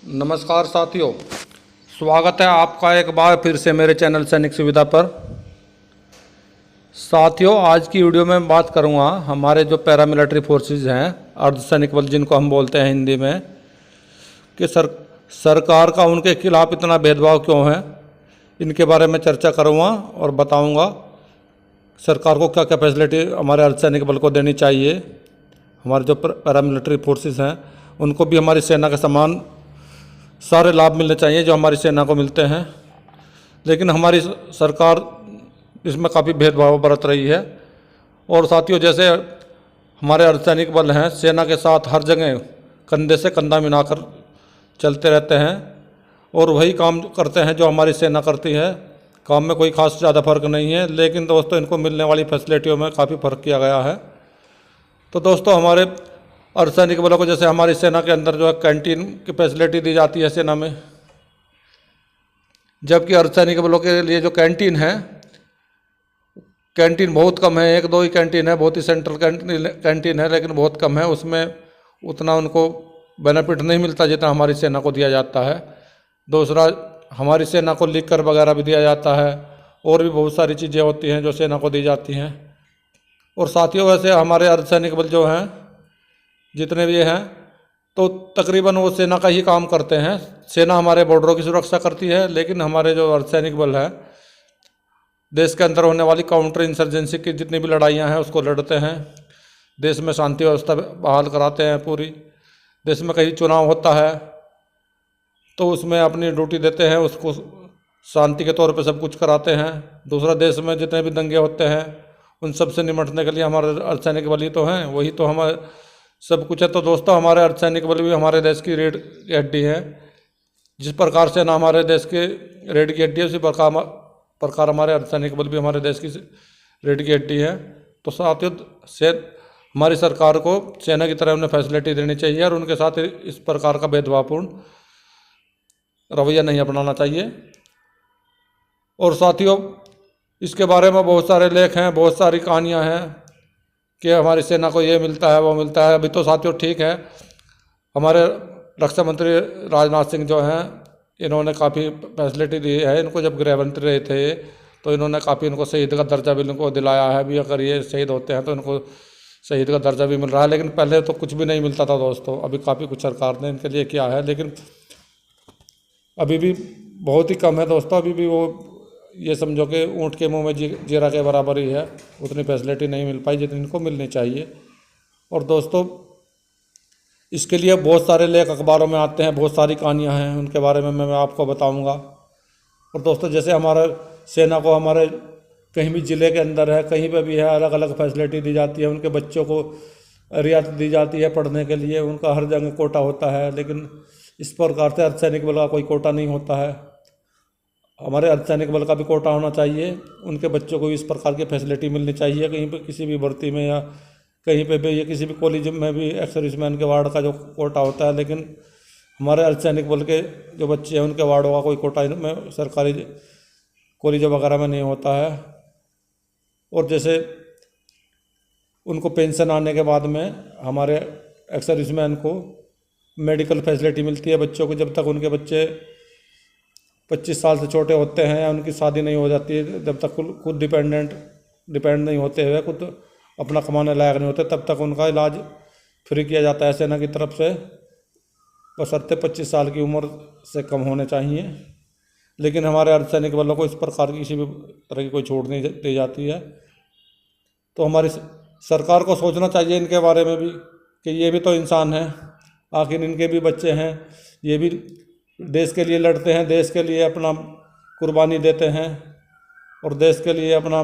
नमस्कार साथियों, स्वागत है आपका एक बार फिर से मेरे चैनल सैनिक सुविधा पर। साथियों, आज की वीडियो में बात करूंगा हमारे जो पैरामिलिट्री फोर्सेस हैं, अर्धसैनिक बल जिनको हम बोलते हैं हिंदी में, कि सरकार का उनके खिलाफ इतना भेदभाव क्यों है, इनके बारे में चर्चा करूंगा और बताऊंगा सरकार को क्या क्या फैसिलिटी हमारे अर्धसैनिक बल को देनी चाहिए। हमारे जो पैरामिलिट्री फोर्सेस हैं उनको भी हमारी सेना के समान सारे लाभ मिलने चाहिए जो हमारी सेना को मिलते हैं, लेकिन हमारी सरकार इसमें काफ़ी भेदभाव बरत रही है। और साथियों, जैसे हमारे अर्धसैनिक बल हैं, सेना के साथ हर जगह कंधे से कंधा मिलाकर चलते रहते हैं और वही काम करते हैं जो हमारी सेना करती है। काम में कोई खास ज़्यादा फर्क नहीं है, लेकिन दोस्तों इनको मिलने वाली फैसिलिटियों में काफ़ी फ़र्क किया गया है। तो दोस्तों, हमारे अर्धसैनिक बलों को जैसे हमारी सेना के अंदर जो है कैंटीन की फैसिलिटी दी जाती है सेना में, जबकि अर्धसैनिक बलों के लिए जो कैंटीन है, कैंटीन बहुत कम है। एक दो ही कैंटीन है, बहुत ही सेंट्रल कैंटीन है, लेकिन बहुत कम है। उसमें उतना उनको बेनिफिट नहीं मिलता जितना हमारी सेना को दिया जाता है। दूसरा, हमारी सेना को लीकर वगैरह भी दिया जाता है और भी बहुत सारी चीज़ें होती हैं जो सेना को दी जाती हैं। और साथियों, वैसे हमारे अर्धसैनिक बल जो हैं जितने भी हैं, तो तकरीबन वो सेना का ही काम करते हैं। सेना हमारे बॉर्डरों की सुरक्षा करती है, लेकिन हमारे जो अर्धसैनिक बल है देश के अंदर होने वाली काउंटर इंसर्जेंसी की जितनी भी लड़ाइयाँ हैं उसको लड़ते हैं। देश में शांति व्यवस्था बहाल कराते हैं पूरी। देश में कहीं चुनाव होता है तो उसमें अपनी ड्यूटी देते हैं, उसको शांति के तौर पे सब कुछ कराते हैं। दूसरा, देश में जितने भी दंगे होते हैं उन सब से निपटने के लिए हमारे अर्धसैनिक बल ही तो हैं, वही तो हमारे सब कुछ है। तो दोस्तों, हमारे अर्धसैनिक बल भी हमारे देश की रीढ़ की हड्डी है। जिस प्रकार से ना हमारे देश के रीढ़ की हड्डी है, उसी प्रकार हमारे अर्धसैनिक बल भी हमारे देश की रीढ़ की हड्डी है। तो साथियों, हमारी सरकार को सेना की तरह उन्हें फैसिलिटी देनी चाहिए और उनके साथ इस प्रकार का भेदभावपूर्ण रवैया नहीं अपनाना चाहिए। और साथियों, इसके बारे में बहुत सारे लेख हैं, बहुत सारी कहानियाँ हैं कि हमारी सेना को ये मिलता है वो मिलता है। अभी तो साथियों ठीक है, हमारे रक्षा मंत्री राजनाथ सिंह जो हैं, इन्होंने काफ़ी फैसिलिटी दी है। इनको जब गृह मंत्री रहे थे तो इन्होंने काफ़ी इनको शहीद का दर्जा भी इनको दिलाया है। भी अगर ये शहीद होते हैं तो इनको शहीद का दर्जा भी मिल रहा है, लेकिन पहले तो कुछ भी नहीं मिलता था दोस्तों। अभी काफ़ी कुछ सरकार ने इनके लिए किया है, लेकिन अभी भी बहुत ही कम है दोस्तों। अभी भी वो ये समझो कि ऊँट के मुंह में जीरा के बराबर ही है। उतनी फैसिलिटी नहीं मिल पाई जितनी इनको मिलनी चाहिए। और दोस्तों, इसके लिए बहुत सारे लेख अखबारों में आते हैं, बहुत सारी कहानियां हैं, उनके बारे में मैं आपको बताऊंगा। और दोस्तों, जैसे हमारे सेना को हमारे कहीं भी ज़िले के अंदर है, कहीं पे भी है, अलग अलग फैसिलिटी दी जाती है। उनके बच्चों को रियायत दी जाती है पढ़ने के लिए, उनका हर जगह कोटा होता है। लेकिन इस प्रकार से अर्धसैनिक बल का कोई कोटा नहीं होता है। हमारे अर्धसैनिक बल का भी कोटा होना चाहिए। उनके बच्चों को इस प्रकार की फैसिलिटी मिलनी चाहिए। कहीं पे किसी भी भर्ती में या कहीं पे भी या किसी भी कॉलेज में भी एक्स सर्विसमैन के वार्ड का जो कोटा होता है, लेकिन हमारे अर्धसैनिक बल के जो बच्चे हैं उनके वार्डों का कोई कोटा में सरकारी कॉलेज वगैरह में नहीं होता है। और जैसे उनको पेंशन आने के बाद में हमारे एक्स सर्विसमैन को मेडिकल फैसिलिटी मिलती है बच्चों को, जब तक उनके बच्चे 25 साल से छोटे होते हैं या उनकी शादी नहीं हो जाती है, जब तक खुद डिपेंड नहीं होते हुए, खुद अपना कमाने लायक नहीं होते, तब तक उनका इलाज फ्री किया जाता है सेना की तरफ से, बशर्ते 25 साल की उम्र से कम होने चाहिए। लेकिन हमारे अर्धसैनिक बलों को इस प्रकार की किसी भी तरह की कोई छूट नहीं दी जाती है। तो हमारी सरकार को सोचना चाहिए इनके बारे में भी कि ये भी तो इंसान हैं, आखिर इनके भी बच्चे हैं, ये भी देश के लिए लड़ते हैं, देश के लिए अपना कुर्बानी देते हैं और देश के लिए अपना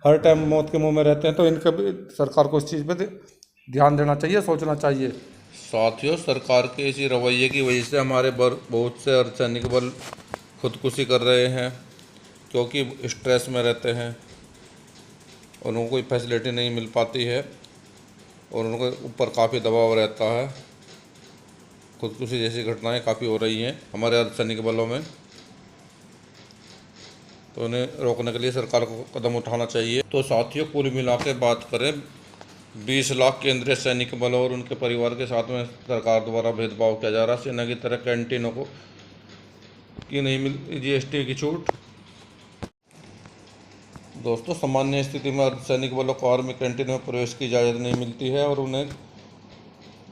हर टाइम मौत के मुंह में रहते हैं। तो इनके भी सरकार को इस चीज़ पे ध्यान देना चाहिए, सोचना चाहिए। साथियों, सरकार के इसी रवैये की वजह से हमारे बहुत से अर्धसैनिक बल खुदकुशी कर रहे हैं, क्योंकि स्ट्रेस में रहते हैं, उनको कोई फैसिलिटी नहीं मिल पाती है और उनके ऊपर काफ़ी दबाव रहता है। खुदकुशी जैसी घटनाएं काफ़ी हो रही हैं हमारे अर्धसैनिक बलों में, तो उन्हें रोकने के लिए सरकार को कदम उठाना चाहिए। तो साथियों, कुल मिला के बात करें, 20 लाख केंद्रीय सैनिक बलों और उनके परिवार के साथ में सरकार द्वारा भेदभाव किया जा रहा है। सेना की तरह कैंटीनों को की नहीं मिल जीएसटी की छूट। दोस्तों, सामान्य स्थिति में अर्धसैनिक बलों को आर्मी कैंटीन में प्रवेश की इजाज़त नहीं मिलती है और उन्हें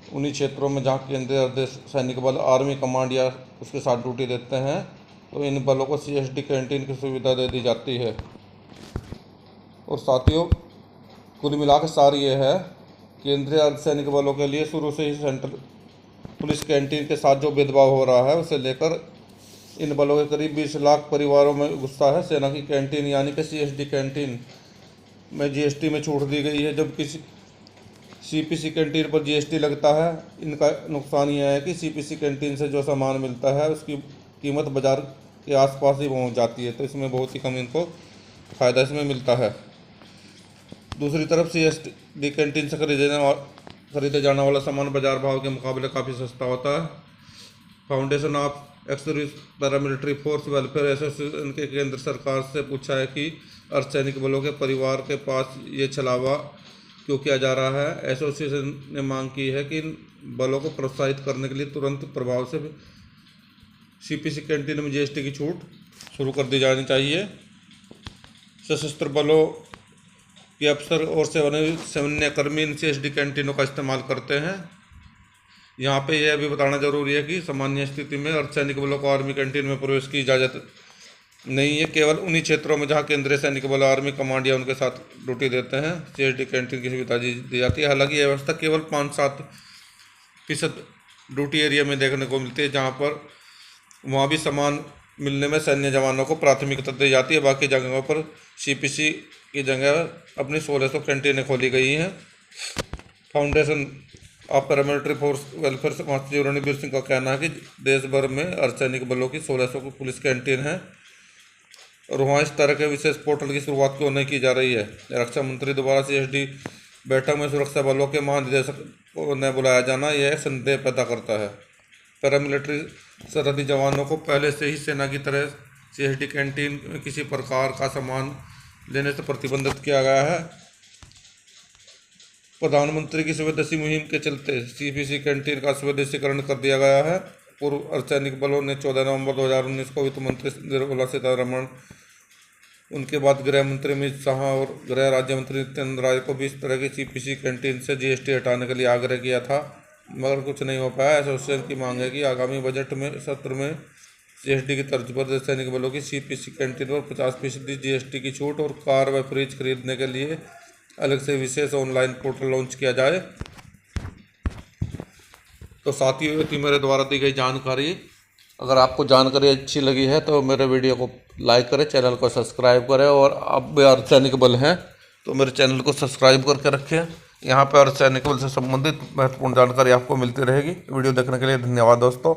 उन्हीं क्षेत्रों में जहां केंद्रीय अर्धसैनिक बल आर्मी कमांड या उसके साथ ड्यूटी देते हैं तो इन बलों को सीएसडी कैंटीन की सुविधा दे दी जाती है। और साथियों, कुल मिलाकर सार ये है, केंद्रीय अर्धसैनिक बलों के लिए शुरू से ही सेंट्रल पुलिस कैंटीन के साथ जो भेदभाव हो रहा है उसे लेकर इन बलों के करीब 20 लाख परिवारों में गुस्सा है। सेना की कैंटीन यानी कि सीएसडी कैंटीन में जीएसटी में छूट दी गई है, जब किसी सीपीसी कैंटीन पर जीएसटी लगता है। इनका नुकसान यह है कि सीपीसी कैंटीन से जो सामान मिलता है उसकी कीमत बाज़ार के आसपास ही पहुंच जाती है, तो इसमें बहुत ही कम इनको फ़ायदा इसमें मिलता है। दूसरी तरफ सीएसडी कैंटीन से खरीदे जाने वाला सामान बाजार भाव के मुकाबले काफ़ी सस्ता होता है। Foundation of x paramilitary force welfare association के केंद्र सरकार से पूछा है कि अर्धसैनिक बलों के परिवार के पास ये छलावा क्यों किया जा रहा है। एसोसिएशन ने मांग की है कि इन बलों को प्रोत्साहित करने के लिए तुरंत प्रभाव से सीपीसी कैंटीन में जीएसटी की छूट शुरू कर दी जानी चाहिए। सशस्त्र बलों के अफसर और सैन्यकर्मी इन सीएसडी कैंटीनों का इस्तेमाल करते हैं। यहाँ पे यह भी बताना जरूरी है कि सामान्य स्थिति में अर्धसैनिक बलों को आर्मी कैंटीन में प्रवेश की इजाज़त नहीं है। केवल उन्हीं क्षेत्रों में जहाँ केंद्रीय सैनिक बल आर्मी कमांड या उनके साथ ड्यूटी देते हैं सीएसडी कैंटीन की सुविधा दी जाती है। हालांकि यह व्यवस्था केवल 5-7% ड्यूटी एरिया में देखने को मिलती है, जहाँ पर वहाँ भी सामान मिलने में सैन्य जवानों को प्राथमिकता दी जाती है। बाकी जगहों पर सीपीसी की जगह अपनी 1600 कैंटीनें खोली गई हैं। Foundation of paramilitary force welfare समाज रणबीर सिंह का कहना है कि देश भर में अर्धसैनिक बलों की 1600 की पुलिस कैंटीन है और वहाँ इस तरह के विशेष पोर्टल की शुरुआत क्यों नहीं की जा रही है। रक्षा मंत्री द्वारा सीएसडी बैठक में सुरक्षा बलों के महानिदेशक को न बुलाया जाना यह संदेह पैदा करता है। पैरामिलिट्री सरहदी जवानों को पहले से ही सेना की तरह सीएसडी कैंटीन में किसी प्रकार का सामान लेने से प्रतिबंधित किया गया है। प्रधानमंत्री की स्वदेशी मुहिम के चलते सीपीसी कैंटीन का स्वदेशीकरण कर दिया गया है। पूर्व अर्धसैनिक बलों ने 14 नवंबर 2019 को वित्त मंत्री निर्मला सीतारमण, उनके बाद गृह मंत्री अमित शाह और गृह राज्य मंत्री नित्यानंद राय को भी इस तरह की सीपीसी कैंटीन से जीएसटी हटाने के लिए आग्रह किया था, मगर कुछ नहीं हो पाया। एसोसिएशन की मांग है कि आगामी बजट में सत्र में सीएसडी की तर्ज पर अर्धसैनिक बलों की सीपीसी कैंटीन पर 50% जीएसटी की छूट और कार व फ्रिज खरीदने के लिए अलग से विशेष ऑनलाइन पोर्टल लॉन्च किया जाए। तो साथियों, ये थी मेरे द्वारा दी गई जानकारी। अगर आपको जानकारी अच्छी लगी है तो मेरे वीडियो को लाइक करें, चैनल को सब्सक्राइब करें और आप भी अर्धसैनिक बल हैं तो मेरे चैनल को सब्सक्राइब करके रखें। यहाँ पर अर्धसैनिक बल से संबंधित महत्वपूर्ण जानकारी आपको मिलती रहेगी। वीडियो देखने के लिए धन्यवाद दोस्तों।